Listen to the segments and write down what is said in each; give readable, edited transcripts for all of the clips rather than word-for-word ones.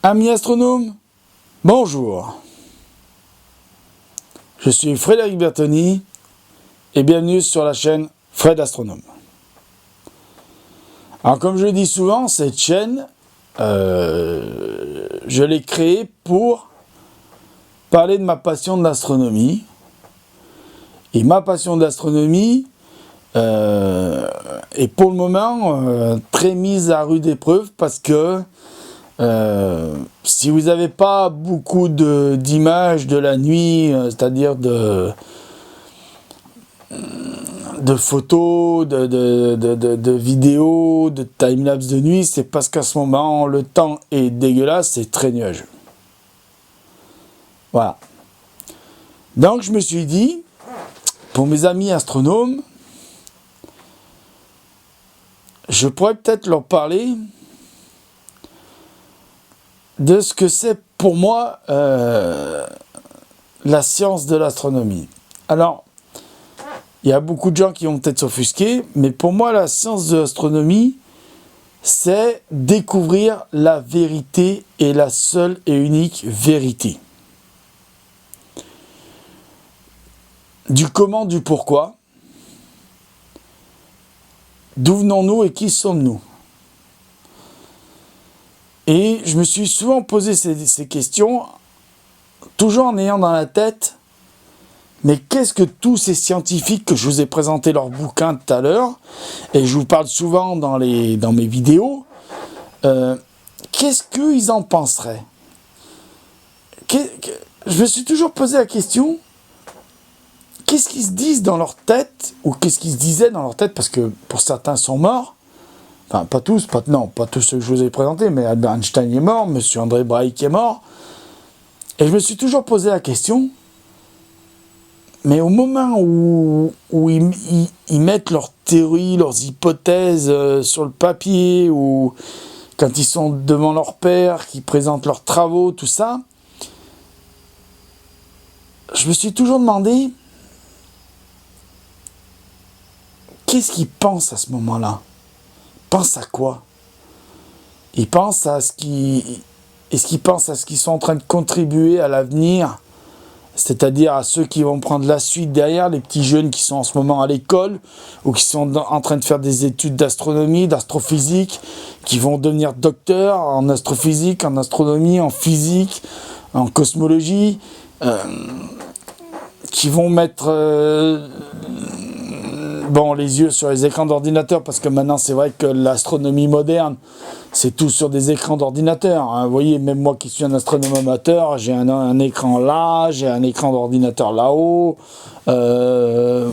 Amis astronomes, bonjour. Je suis Frédéric Bertoni et bienvenue sur la chaîne Fred Astronome. Alors comme je le dis souvent, cette chaîne, je l'ai créée pour parler de ma passion de l'astronomie. Et ma passion d'astronomie est pour le moment très mise à rude épreuve parce que si vous n'avez pas beaucoup d'images de la nuit, c'est-à-dire de photos, de vidéos, de timelapse de nuit, c'est parce qu'à ce moment, le temps est dégueulasse, c'est très nuageux. Voilà. Donc je me suis dit, pour mes amis astronomes, je pourrais peut-être leur parler de ce que c'est pour moi la science de l'astronomie. Alors, il y a beaucoup de gens qui vont peut-être s'offusquer, mais pour moi, la science de l'astronomie, c'est découvrir la vérité et la seule et unique vérité. Du comment, du pourquoi. D'où venons-nous et qui sommes-nous? Et je me suis souvent posé ces questions, toujours en ayant dans la tête, mais qu'est-ce que tous ces scientifiques que je vous ai présenté leurs bouquins tout à l'heure, et je vous parle souvent dans mes vidéos, qu'est-ce qu'ils en penseraient? Je me suis toujours posé la question, qu'est-ce qu'ils se disent dans leur tête, ou qu'est-ce qu'ils se disaient dans leur tête, parce que pour certains sont morts, enfin pas tous, pas tous ceux que je vous ai présentés, mais Albert Einstein est mort, Monsieur André Braic est mort, et je me suis toujours posé la question, mais au moment où ils mettent leurs théories, leurs hypothèses sur le papier, ou quand ils sont devant leur père, qui présentent leurs travaux, tout ça, je me suis toujours demandé, qu'est-ce qu'ils pensent à ce moment-là? Ils pensent à quoi? Ils pensent à ce qu'ils sont en train de contribuer à l'avenir, c'est-à-dire à ceux qui vont prendre la suite derrière, les petits jeunes qui sont en ce moment à l'école, ou qui sont en train de faire des études d'astronomie, d'astrophysique, qui vont devenir docteurs en astrophysique, en astronomie, en physique, en cosmologie, qui vont mettre les yeux sur les écrans d'ordinateur, parce que maintenant c'est vrai que l'astronomie moderne, c'est tout sur des écrans d'ordinateur. Hein. Vous voyez, même moi qui suis un astronome amateur, j'ai un écran là, j'ai un écran d'ordinateur là-haut. On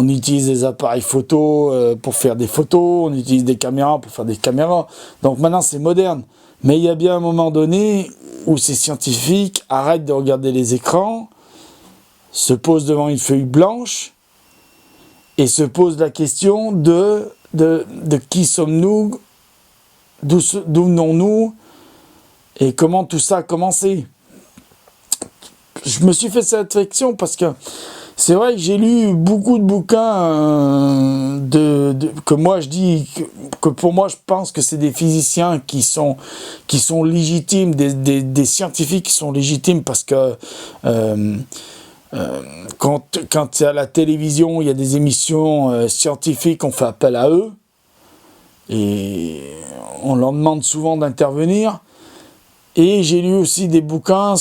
utilise des appareils photo pour faire des photos, on utilise des caméras pour faire des caméras. Donc maintenant c'est moderne. Mais il y a bien un moment donné où ces scientifiques arrêtent de regarder les écrans, se posent devant une feuille blanche et se posent la question de qui sommes-nous, d'où venons-nous et comment tout ça a commencé. Je me suis fait cette réflexion parce que c'est vrai que j'ai lu beaucoup de bouquins que moi je dis que pour moi je pense que c'est des physiciens qui sont légitimes, des scientifiques qui sont légitimes parce que quand à la télévision il y a des émissions scientifiques, on fait appel à eux et on leur demande souvent d'intervenir. Et j'ai lu aussi des bouquins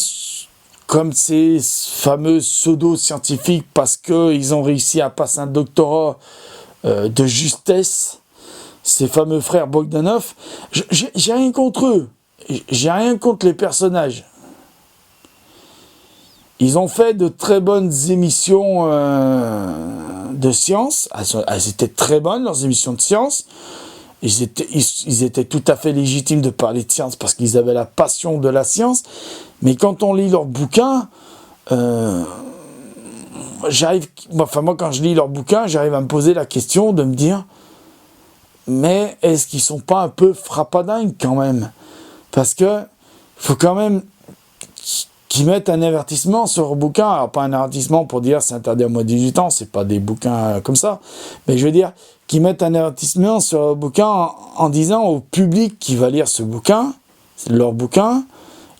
comme ces fameux pseudo-scientifiques parce qu'ils ont réussi à passer un doctorat de justesse, ces fameux frères Bogdanov. J'ai rien contre eux, j'ai rien contre les personnages. Ils ont fait de très bonnes émissions de science. Elles étaient très bonnes, leurs émissions de science. Ils étaient tout à fait légitimes de parler de science parce qu'ils avaient la passion de la science. Mais quand on lit leurs bouquins, moi quand je lis leurs bouquins, j'arrive à me poser la question de me dire, mais est-ce qu'ils sont pas un peu frappadingues quand même? Parce que faut quand même qu'ils mettent un avertissement sur leur bouquin. Alors pas un avertissement pour dire c'est interdit à moins de 18 ans, c'est pas des bouquins comme ça, mais je veux dire qu'ils mettent un avertissement sur leur bouquin en disant au public qui va lire ce bouquin, c'est leurs bouquins.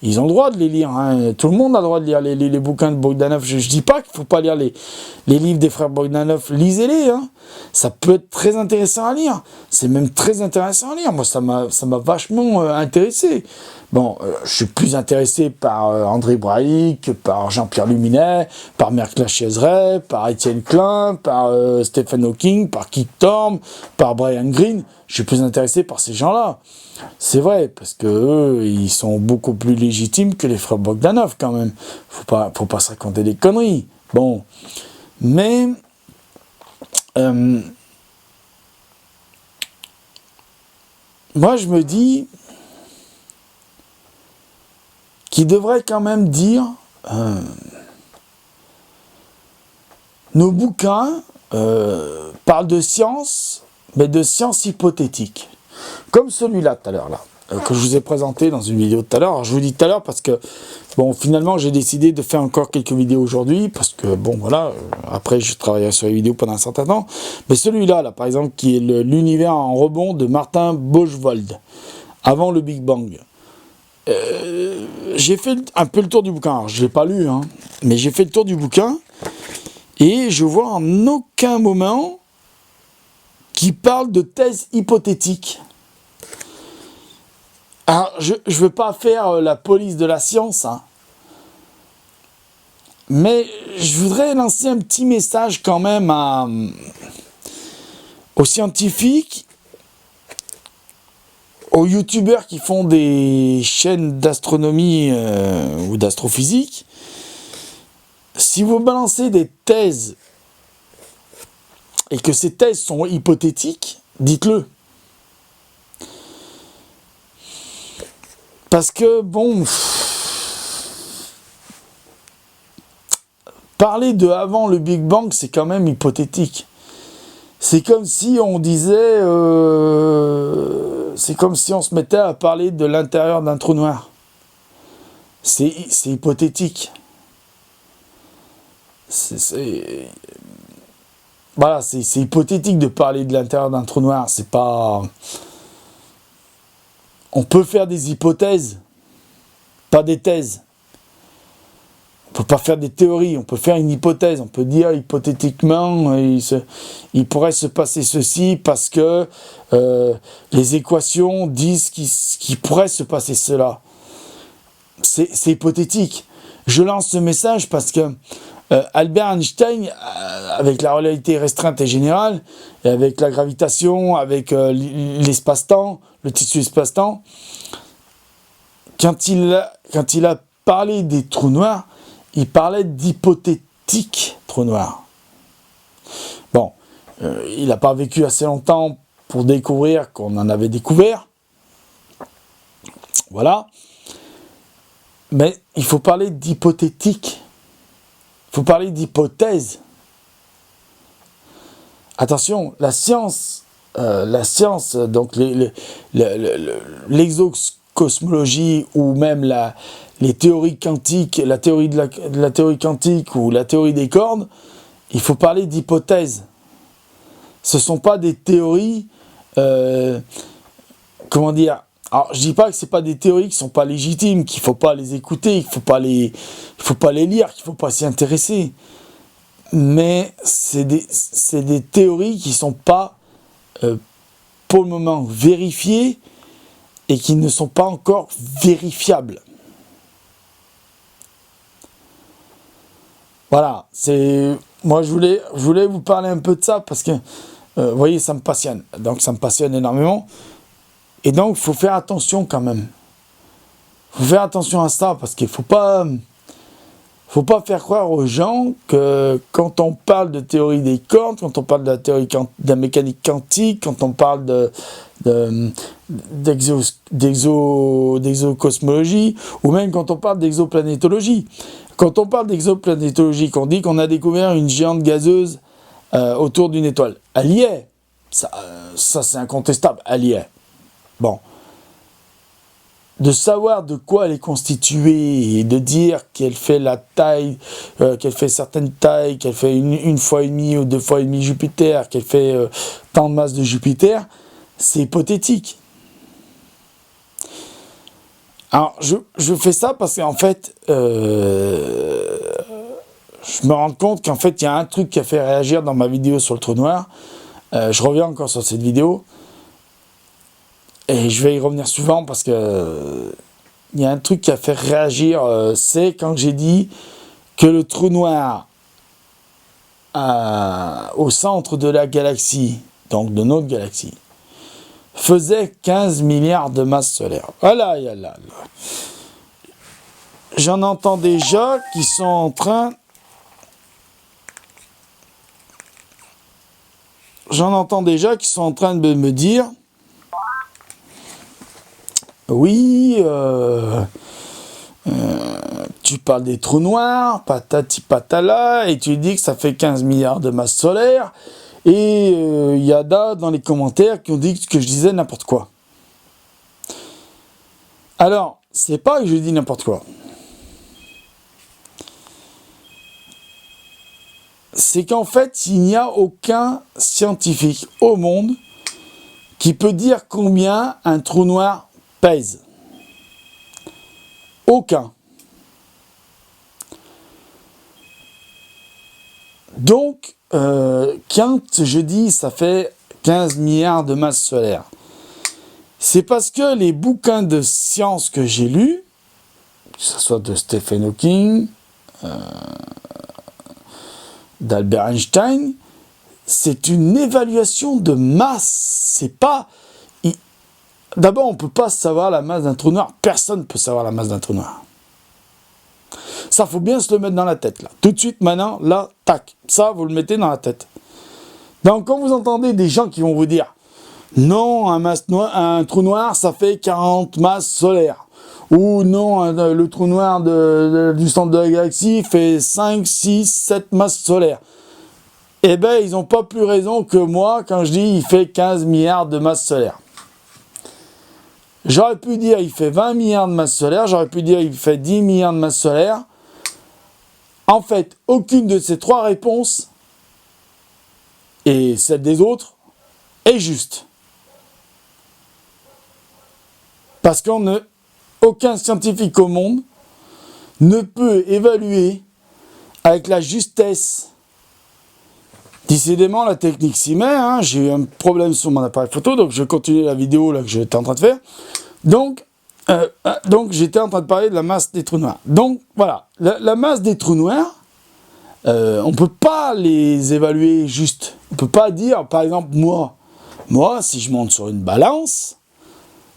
Ils ont le droit de les lire, hein. Tout le monde a le droit de lire les bouquins de Bogdanov. Je ne dis pas qu'il ne faut pas lire les livres des frères Bogdanov, lisez-les, hein. Ça peut être très intéressant à lire, c'est même très intéressant à lire. Moi, ça m'a vachement intéressé. Bon, je suis plus intéressé par André Braic, par Jean-Pierre Luminet, par Merckx Chezeret, par Étienne Klein, par Stephen Hawking, par Kip Thorne, par Brian Greene. Je suis plus intéressé par ces gens-là. C'est vrai, parce que eux, ils sont beaucoup plus légitimes que les frères Bogdanov, quand même. Faut pas se raconter des conneries. Bon, mais moi, je me dis qu'il devrait quand même dire nos bouquins parlent de science, mais de science hypothétique. Comme celui-là tout à l'heure, là, que je vous ai présenté dans une vidéo tout à l'heure. Alors, je vous dis tout à l'heure parce que, bon, finalement, j'ai décidé de faire encore quelques vidéos aujourd'hui, parce que, bon, voilà, après, je travaillerai sur les vidéos pendant un certain temps. Mais celui-là, là, par exemple, qui est l'univers en rebond de Martin Bochwold, avant le Big Bang. J'ai fait un peu le tour du bouquin. Alors, je ne l'ai pas lu, hein, mais j'ai fait le tour du bouquin, et je vois en aucun moment qui parle de thèse hypothétique. Alors, je ne veux pas faire la police de la science, hein, mais je voudrais lancer un petit message quand même aux scientifiques, aux youtubeurs qui font des chaînes d'astronomie ou d'astrophysique. Si vous balancez des thèses et que ces thèses sont hypothétiques, dites-le. Parce que, bon, parler de avant le Big Bang, c'est quand même hypothétique. C'est comme si on disait... c'est comme si on se mettait à parler de l'intérieur d'un trou noir. C'est hypothétique. Voilà, c'est hypothétique de parler de l'intérieur d'un trou noir. C'est pas... On peut faire des hypothèses, pas des thèses. On peut pas faire des théories, on peut faire une hypothèse. On peut dire hypothétiquement, il pourrait se passer ceci parce que les équations disent qu'il pourrait se passer cela. C'est hypothétique. Je lance ce message parce que Albert Einstein, avec la relativité restreinte et générale, et avec la gravitation, avec l'espace-temps, le tissu espace-temps, quand il a parlé des trous noirs, il parlait d'hypothétiques trous noirs. Bon, il n'a pas vécu assez longtemps pour découvrir qu'on en avait découvert. Voilà. Mais il faut parler d'hypothétique. Il faut parler d'hypothèse. Attention, la science, donc l'exocosmologie ou même les théories quantiques, la théorie de la théorie quantique ou la théorie des cordes, il faut parler d'hypothèse. Ce ne sont pas des théories, comment dire. Alors, je dis pas que c'est pas des théories qui sont pas légitimes, qu'il faut pas les écouter, qu'il faut pas les lire, qu'il faut pas s'y intéresser. Mais c'est des théories qui sont pas, pour le moment, vérifiées et qui ne sont pas encore vérifiables. Voilà, moi je voulais vous parler un peu de ça parce que, vous voyez, ça me passionne. Donc ça me passionne énormément. Et donc, il faut faire attention quand même. Il faut faire attention à ça, parce qu'il ne faut pas faire croire aux gens que quand on parle de théorie des cordes, quand on parle de la théorie de la mécanique quantique, quand on parle d'exocosmologie, ou même quand on parle d'exoplanétologie. Quand on parle d'exoplanétologie, qu'on dit qu'on a découvert une géante gazeuse autour d'une étoile. Elle y est. Ça c'est incontestable. Elle y est. Bon, de savoir de quoi elle est constituée et de dire qu'elle fait la taille, qu'elle fait certaines tailles, qu'elle fait une fois et demie ou 2 fois et demi Jupiter, qu'elle fait tant de masse de Jupiter, c'est hypothétique. Alors, je fais ça parce qu'en fait, je me rends compte qu'en fait, il y a un truc qui a fait réagir dans ma vidéo sur le trou noir. Je reviens encore sur cette vidéo. Et je vais y revenir souvent parce que il y a un truc qui a fait réagir. C'est quand j'ai dit que le trou noir au centre de la galaxie, donc de notre galaxie, faisait 15 milliards de masses solaires. Voilà, j'en entends déjà qui sont en train... de me dire oui, tu parles des trous noirs, patati patala, et tu dis que ça fait 15 milliards de masses solaires, et il y a dans les commentaires qui ont dit que je disais n'importe quoi. Alors, c'est pas que je dis n'importe quoi. C'est qu'en fait, il n'y a aucun scientifique au monde qui peut dire combien un trou noir pèse. Aucun. Donc, quand je dis ça fait 15 milliards de masses solaires, c'est parce que les bouquins de science que j'ai lus, que ce soit de Stephen Hawking, d'Albert Einstein, c'est une évaluation de masse. C'est pas... D'abord, on ne peut pas savoir la masse d'un trou noir. Personne ne peut savoir la masse d'un trou noir. Ça, faut bien se le mettre dans la tête, là. Tout de suite, maintenant, là, tac. Ça, vous le mettez dans la tête. Donc, quand vous entendez des gens qui vont vous dire « Non, un trou noir, ça fait 40 masses solaires. » Ou « Non, le trou noir du centre de la galaxie fait 5, 6, 7 masses solaires. » Eh bien, ils n'ont pas plus raison que moi quand je dis « Il fait 15 milliards de masses solaires. » J'aurais pu dire il fait 20 milliards de masses solaires, j'aurais pu dire il fait 10 milliards de masses solaires. En fait, aucune de ces trois réponses, et celle des autres, est juste. Parce qu'aucun scientifique au monde ne peut évaluer avec la justesse. Décidément, la technique s'y met, hein. J'ai eu un problème sur mon appareil photo, donc je continue la vidéo là, que j'étais en train de faire. Donc j'étais en train de parler de la masse des trous noirs. Donc, voilà, la masse des trous noirs, on ne peut pas les évaluer juste. On ne peut pas dire, par exemple, moi, si je monte sur une balance,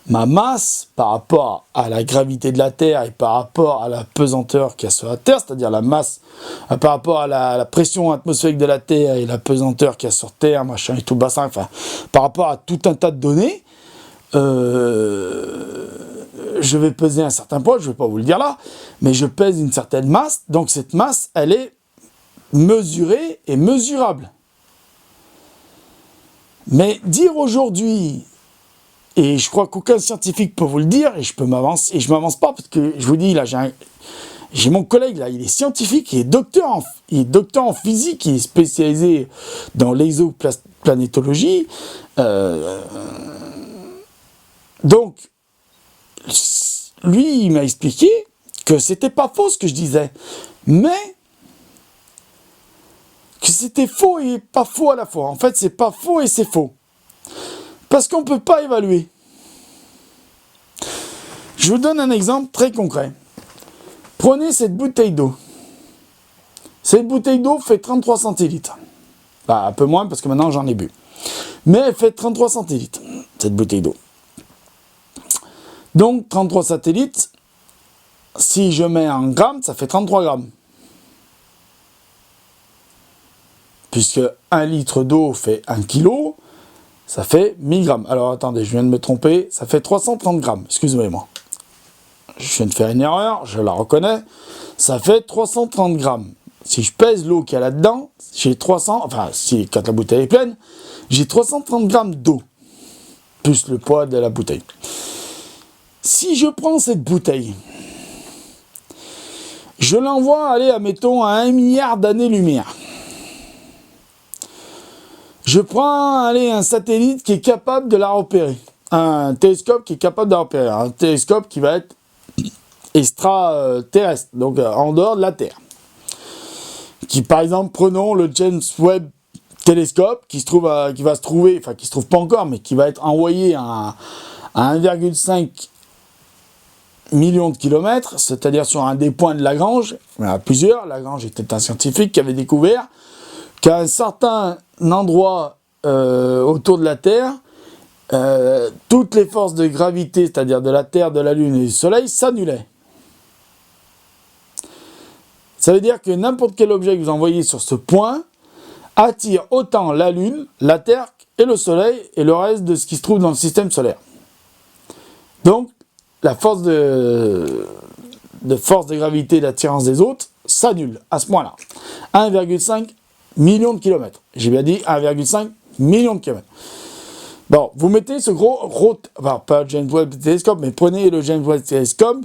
ma masse par rapport à la gravité de la Terre et par rapport à la pesanteur qu'il y a sur la Terre, c'est-à-dire la masse par rapport à la pression atmosphérique de la Terre et la pesanteur qu'il y a sur Terre, machin et tout bassin, enfin, par rapport à tout un tas de données, je vais peser un certain poids, je ne vais pas vous le dire là, mais je pèse une certaine masse, donc cette masse, elle est mesurée et mesurable. Mais dire aujourd'hui, et je crois qu'aucun scientifique peut vous le dire, et je m'avance pas, parce que je vous dis, là, j'ai mon collègue, là, il est scientifique, il est docteur en physique, il est spécialisé dans l'exoplanétologie. Donc, lui, il m'a expliqué que c'était pas faux ce que je disais, mais que c'était faux et pas faux à la fois. En fait, c'est pas faux et c'est faux. Parce qu'on ne peut pas évaluer. Je vous donne un exemple très concret. Prenez cette bouteille d'eau. Cette bouteille d'eau fait 33 centilitres. Bah, un peu moins parce que maintenant j'en ai bu. Mais elle fait 33 centilitres, cette bouteille d'eau. Donc 33 centilitres, si je mets en grammes, ça fait 33 grammes. Puisque 1 litre d'eau fait 1 kilo, ça fait 1000 grammes. Alors attendez, je viens de me tromper, ça fait 330 grammes, excusez-moi. Je viens de faire une erreur, je la reconnais. Ça fait 330 grammes. Si je pèse l'eau qu'il y a là-dedans, j'ai 300, enfin, quand la bouteille est pleine, j'ai 330 grammes d'eau, plus le poids de la bouteille. Si je prends cette bouteille, je l'envoie aller, admettons, à 1 milliard d'années-lumière. Je prends un satellite qui est capable de la repérer. Un télescope qui est capable de la repérer. Un télescope qui va être extraterrestres, donc en dehors de la Terre. Qui, par exemple, prenons le James Webb Télescope, qui se trouve qui se trouve pas encore, mais qui va être envoyé à 1,5 million de kilomètres, c'est-à-dire sur un des points de Lagrange. Il y en a plusieurs. Lagrange était un scientifique qui avait découvert qu'à un certain endroit autour de la Terre, toutes les forces de gravité, c'est-à-dire de la Terre, de la Lune et du Soleil, s'annulaient. Ça veut dire que n'importe quel objet que vous envoyez sur ce point attire autant la Lune, la Terre et le Soleil et le reste de ce qui se trouve dans le système solaire. Donc, la force de gravité et d'attirance des autres s'annule à ce point-là. 1,5 million de kilomètres. J'ai bien dit 1,5 million de kilomètres. Bon, vous mettez ce pas le James Webb Télescope, mais prenez le James Webb Télescope,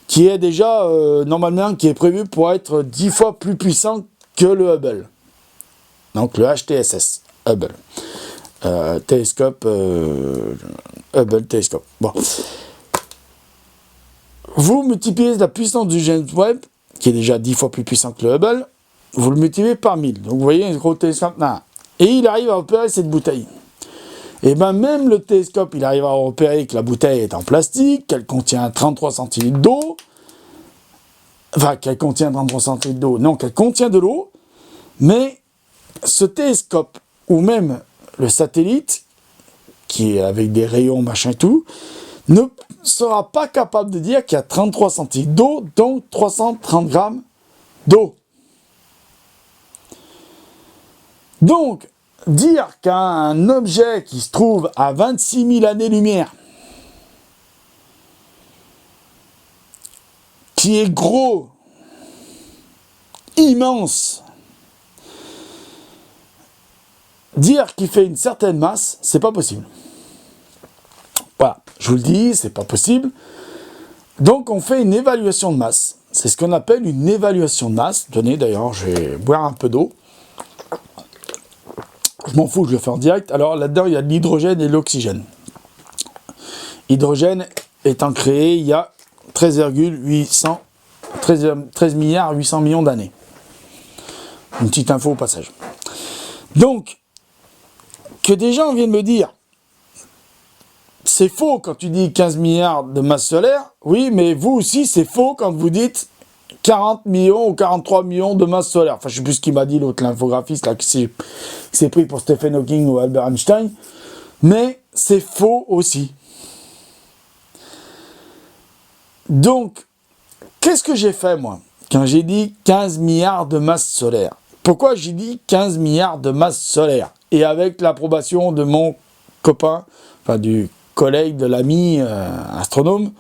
qui est déjà, normalement, qui est prévu pour être 10 fois plus puissant que le Hubble. Donc le HTSS, Hubble. Télescope, Hubble Télescope. Bon. Vous multipliez la puissance du James Webb, qui est déjà 10 fois plus puissant que le Hubble, vous le multipliez par 1000. Donc vous voyez un gros télescope là. Et il arrive à repérer cette bouteille. Et bien même le télescope, il arrive à repérer que la bouteille est en plastique, qu'elle contient 33 centilitres d'eau. Enfin, qu'elle contient 33 centilitres d'eau. Non, qu'elle contient de l'eau. Mais ce télescope, ou même le satellite, qui est avec des rayons, machin tout, ne sera pas capable de dire qu'il y a 33 centilitres d'eau, donc 330 grammes d'eau. Donc, dire qu'un objet qui se trouve à 26 000 années-lumière, qui est gros, immense, dire qu'il fait une certaine masse, c'est pas possible. Voilà, je vous le dis, c'est pas possible. Donc on fait une évaluation de masse. C'est ce qu'on appelle une évaluation de masse. Tenez, d'ailleurs, je vais boire un peu d'eau. Je m'en fous, je le fais en direct. Alors là-dedans, il y a de l'hydrogène et de l'oxygène. Hydrogène étant créé il y a 13 milliards 800 millions d'années. Une petite info au passage. Donc, que des gens viennent me dire, c'est faux quand tu dis 15 milliards de masse solaire, oui, mais vous aussi, c'est faux quand vous dites 40 millions ou 43 millions de masse solaire. Enfin, je ne sais plus ce qu'il m'a dit, l'autre, l'infographiste, là, qui s'est pris pour Stephen Hawking ou Albert Einstein, mais c'est faux aussi. Donc, qu'est-ce que j'ai fait, moi, quand j'ai dit 15 milliards de masse solaire? Pourquoi j'ai dit 15 milliards de masse solaire? Et avec l'approbation de mon copain, enfin du collègue, de l'ami astronome,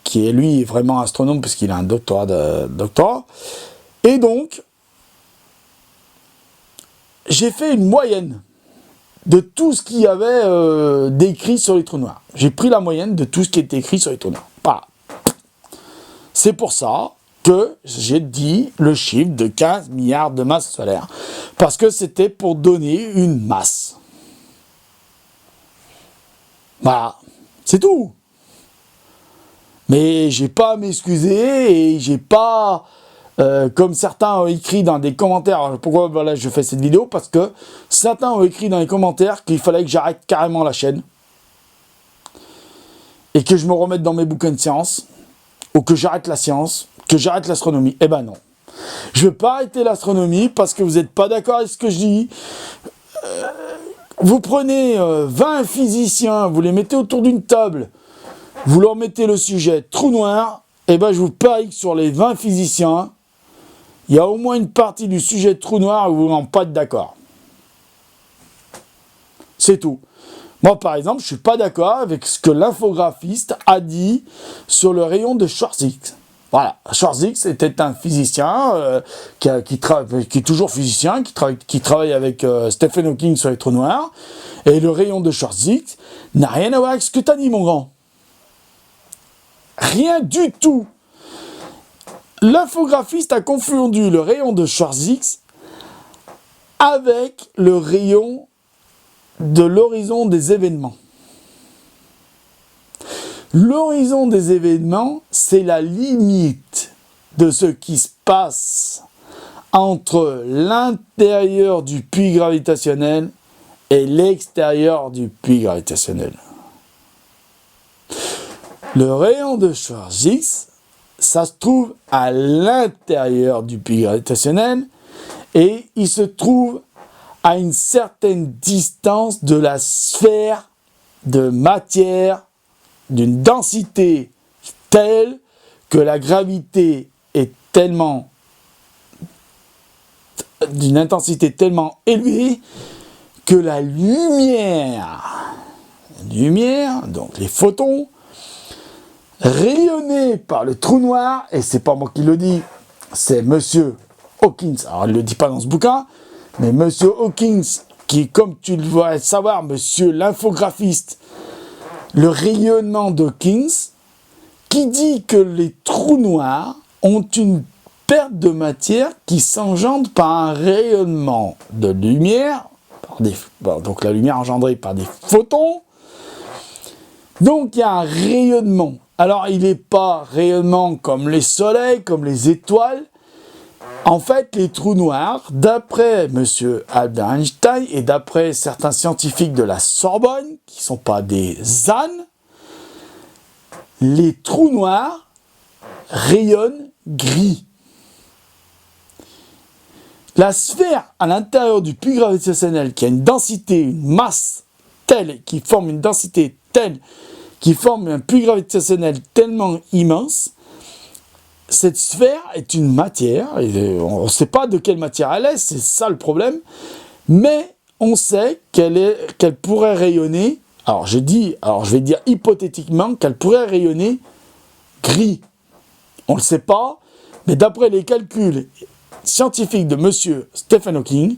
qui est lui vraiment astronome puisqu'il a un doctorat. Et donc, j'ai fait une moyenne de tout ce qu'il y avait d'écrit sur les trous noirs. J'ai pris la moyenne de tout ce qui était écrit sur les trous noirs. Voilà. C'est pour ça que j'ai dit le chiffre de 15 milliards de masse solaire. Parce que c'était pour donner une masse. Voilà, c'est tout. Mais j'ai pas à m'excuser et j'ai pas, comme certains ont écrit dans des commentaires, alors pourquoi voilà, je fais cette vidéo? Parce que certains ont écrit dans les commentaires qu'il fallait que j'arrête carrément la chaîne et que je me remette dans mes bouquins de science, ou que j'arrête la science, que j'arrête l'astronomie. Eh ben non. Je ne vais pas arrêter l'astronomie parce que vous n'êtes pas d'accord avec ce que je dis. Vous prenez 20 physiciens, vous les mettez autour d'une table, vous leur mettez le sujet trou noir, et ben je vous parie que sur les 20 physiciens, il y a au moins une partie du sujet trou noir où vous n'en pas d'accord. C'est tout. Moi, par exemple, je ne suis pas d'accord avec ce que l'infographiste a dit sur le rayon de Schwarzschild. Voilà, Schwarzschild était un physicien qui est toujours physicien, qui travaille avec Stephen Hawking sur les trous noirs. Et le rayon de Schwarzschild n'a rien à voir avec ce que tu as dit, mon grand. Rien du tout. L'infographiste a confondu le rayon de Schwarzschild avec le rayon de l'horizon des événements. L'horizon des événements, c'est la limite de ce qui se passe entre l'intérieur du puits gravitationnel et l'extérieur du puits gravitationnel. Le rayon de Schwarzschild, ça se trouve à l'intérieur du puits gravitationnel et il se trouve à une certaine distance de la sphère de matière d'une densité telle que la gravité est tellement d'une intensité tellement élevée que la lumière, donc les photons, rayonnés par le trou noir, et c'est pas moi qui le dis, c'est Monsieur Hawkins, alors il ne le dit pas dans ce bouquin, mais Monsieur Hawkins, qui, comme tu le dois savoir, Monsieur l'infographiste, le rayonnement d'Hawkins, qui dit que les trous noirs ont une perte de matière qui s'engendre par un rayonnement de lumière, donc la lumière engendrée par des photons. Donc il y a un rayonnement. Alors il n'est pas rayonnement comme les soleils, comme les étoiles. En fait, les trous noirs, d'après M. Albert Einstein et d'après certains scientifiques de la Sorbonne, qui ne sont pas des ânes, les trous noirs rayonnent gris. La sphère à l'intérieur du puits gravitationnel qui a une densité, une masse telle, qui forme une densité telle, qui forme un puits gravitationnel tellement immense, cette sphère est une matière, et on ne sait pas de quelle matière elle est, c'est ça le problème, mais on sait qu'elle pourrait rayonner, alors je vais dire hypothétiquement qu'elle pourrait rayonner gris. On ne le sait pas, mais d'après les calculs scientifiques de M. Stephen Hawking,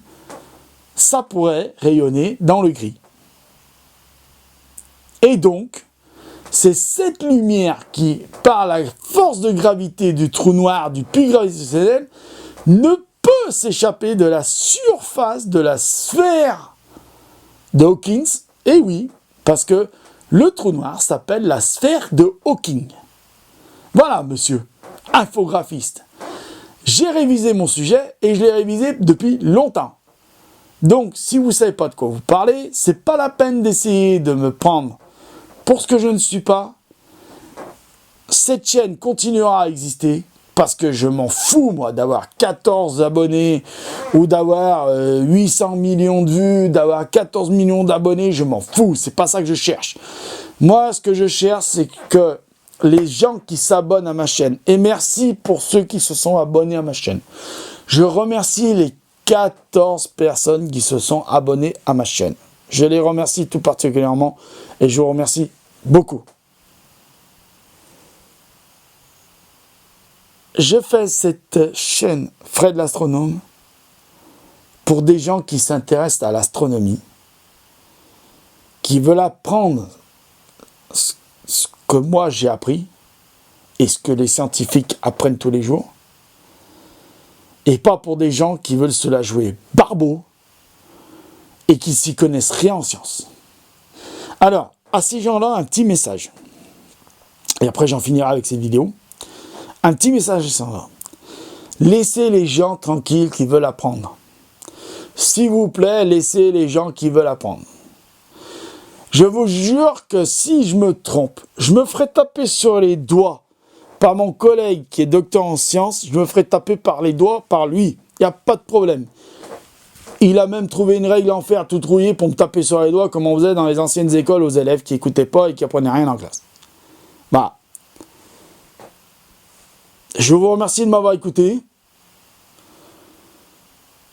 ça pourrait rayonner dans le gris. Et donc, c'est cette lumière qui, par la force de gravité du trou noir, du puits gravitationnel, ne peut s'échapper de la surface de la sphère de Hawking. Et oui, parce que le trou noir s'appelle la sphère de Hawking. Voilà, monsieur, infographiste. J'ai révisé mon sujet et je l'ai révisé depuis longtemps. Donc, si vous ne savez pas de quoi vous parlez, c'est pas la peine d'essayer de me prendre pour ce que je ne suis pas. Cette chaîne continuera à exister parce que je m'en fous, moi, d'avoir 14 abonnés ou d'avoir 800 millions de vues, d'avoir 14 millions d'abonnés, je m'en fous, c'est pas ça que je cherche. Moi, ce que je cherche, c'est que les gens qui s'abonnent à ma chaîne, et merci pour ceux qui se sont abonnés à ma chaîne. Je remercie les 14 personnes qui se sont abonnées à ma chaîne. Je les remercie tout particulièrement et je vous remercie beaucoup. Je fais cette chaîne Fred l'astronome pour des gens qui s'intéressent à l'astronomie, qui veulent apprendre ce que moi j'ai appris et ce que les scientifiques apprennent tous les jours, et pas pour des gens qui veulent se la jouer barbeau et qui s'y connaissent rien en sciences. Alors, à ces gens-là, un petit message. Et après, j'en finirai avec cette vidéo. Un petit message sans va. Laissez les gens tranquilles qui veulent apprendre. S'il vous plaît, laissez les gens qui veulent apprendre. Je vous jure que si je me trompe, je me ferai taper sur les doigts par mon collègue qui est docteur en sciences, je me ferai taper par les doigts par lui. Il n'y a pas de problème. Il a même trouvé une règle en fer tout rouillée pour me taper sur les doigts comme on faisait dans les anciennes écoles aux élèves qui n'écoutaient pas et qui apprenaient rien en classe. Bah. Je vous remercie de m'avoir écouté.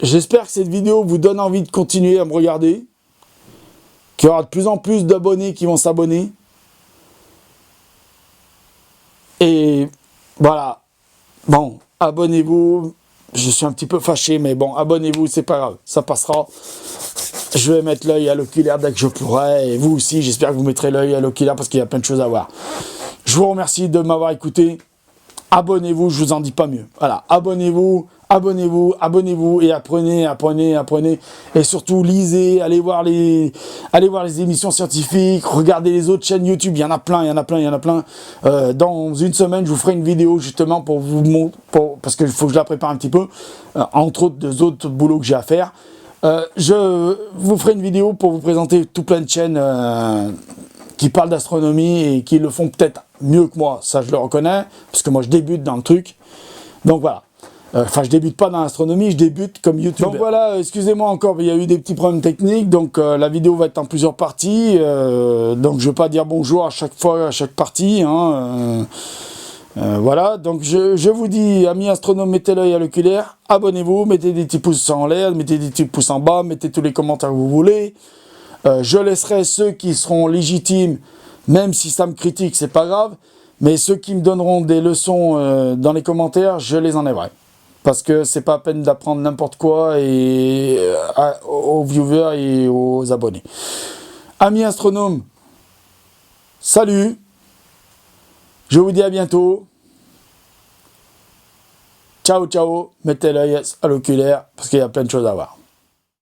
J'espère que cette vidéo vous donne envie de continuer à me regarder. Qu'il y aura de plus en plus d'abonnés qui vont s'abonner. Et voilà. Bon, abonnez-vous. Je suis un petit peu fâché, mais bon, abonnez-vous, c'est pas grave. Ça passera. Je vais mettre l'œil à l'oculaire dès que je pourrai. Et vous aussi, j'espère que vous mettrez l'œil à l'oculaire parce qu'il y a plein de choses à voir. Je vous remercie de m'avoir écouté. abonnez-vous, je vous en dis pas mieux. Voilà, abonnez-vous, abonnez-vous, abonnez-vous et apprenez, apprenez, apprenez. Et surtout, lisez, allez voir les émissions scientifiques, regardez les autres chaînes YouTube, il y en a plein, il y en a plein, il y en a plein. Dans une semaine, je vous ferai une vidéo justement pour vous montrer, parce qu'il faut que je la prépare un petit peu, entre autres des autres boulots que j'ai à faire. Je vous ferai une vidéo pour vous présenter tout plein de chaînes qui parlent d'astronomie et qui le font peut-être mieux que moi, ça je le reconnais, parce que moi je débute dans le truc. Donc voilà. Enfin, je débute pas dans l'astronomie, je débute comme YouTuber. Donc voilà, excusez-moi encore, il y a eu des petits problèmes techniques, donc la vidéo va être en plusieurs parties. Donc je vais pas dire bonjour à chaque fois, à chaque partie. Hein, voilà, donc je vous dis, amis astronomes, mettez l'œil à l'oculaire, abonnez-vous, mettez des petits pouces en l'air, mettez des petits pouces en bas, mettez tous les commentaires que vous voulez. Je laisserai ceux qui seront légitimes, même si ça me critique, c'est pas grave, mais ceux qui me donneront des leçons dans les commentaires, je les enlèverai. Parce que c'est pas à peine d'apprendre n'importe quoi aux viewers et aux abonnés. Amis astronomes, salut! Je vous dis à bientôt. Ciao, ciao. Mettez l'œil à l'oculaire parce qu'il y a plein de choses à voir.